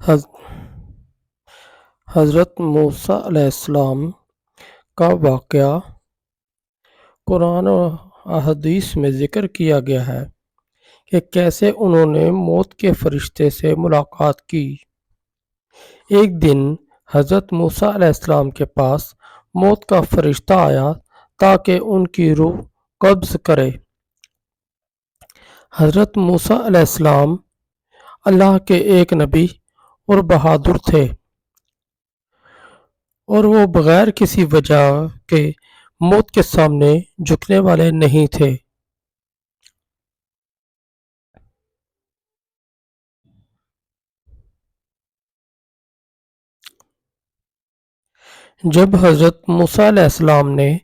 حض- حضرت موسیٰ علیہ السلام کا واقعہ قرآن و احادیث میں ذکر کیا گیا ہے کہ کیسے انہوں نے موت کے فرشتے سے ملاقات کی۔ ایک دن حضرت موسیٰ علیہ السلام کے پاس موت کا فرشتہ آیا تاکہ ان کی روح قبض کرے۔ حضرت موسیٰ علیہ السلام اللہ کے ایک نبی اور بہادر تھے، اور وہ بغیر کسی وجہ کے موت کے سامنے جھکنے والے نہیں تھے۔ جب حضرت موسیٰ علیہ السلام نے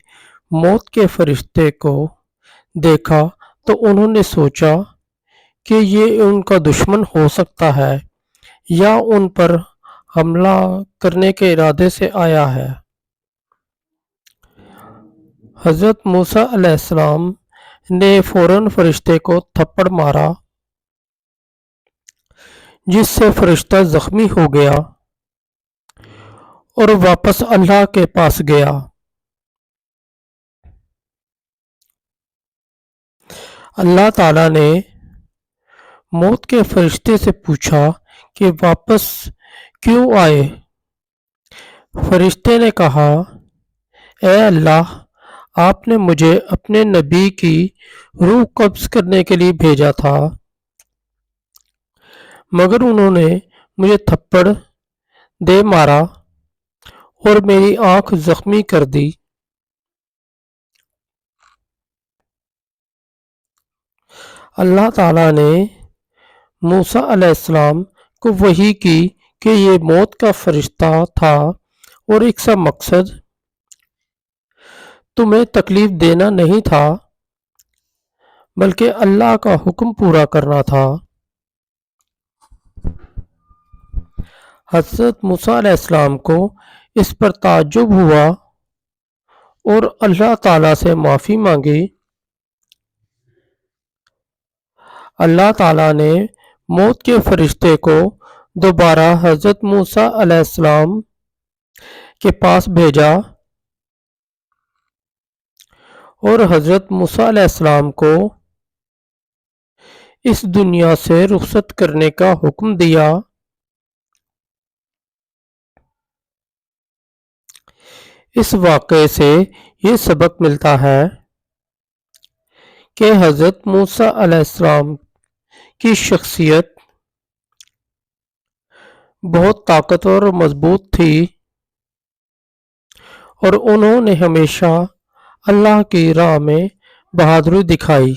موت کے فرشتے کو دیکھا تو انہوں نے سوچا کہ یہ ان کا دشمن ہو سکتا ہے یا ان پر حملہ کرنے کے ارادے سے آیا ہے۔ حضرت موسیٰ علیہ السلام نے فوراً فرشتے کو تھپڑ مارا، جس سے فرشتہ زخمی ہو گیا اور واپس اللہ کے پاس گیا۔ اللہ تعالیٰ نے موت کے فرشتے سے پوچھا کہ واپس کیوں آئے؟ فرشتے نے کہا، اے اللہ، آپ نے مجھے اپنے نبی کی روح قبض کرنے کے لیے بھیجا تھا، مگر انہوں نے مجھے تھپڑ دے مارا اور میری آنکھ زخمی کر دی۔ اللہ تعالیٰ نے موسیٰ علیہ السلام کو وحی کی کہ یہ موت کا فرشتہ تھا اور اس کا مقصد تمہیں تکلیف دینا نہیں تھا بلکہ اللہ کا حکم پورا کرنا تھا۔ حضرت موسیٰ علیہ السلام کو اس پر تعجب ہوا اور اللہ تعالیٰ سے معافی مانگی۔ اللہ تعالیٰ نے موت کے فرشتے کو دوبارہ حضرت موسیٰ علیہ السلام کے پاس بھیجا اور حضرت موسیٰ علیہ السلام کو اس دنیا سے رخصت کرنے کا حکم دیا۔ اس واقعے سے یہ سبق ملتا ہے کہ حضرت موسیٰ علیہ السلام کی شخصیت بہت طاقتور اور مضبوط تھی، اور انہوں نے ہمیشہ اللہ کی راہ میں بہادری دکھائی۔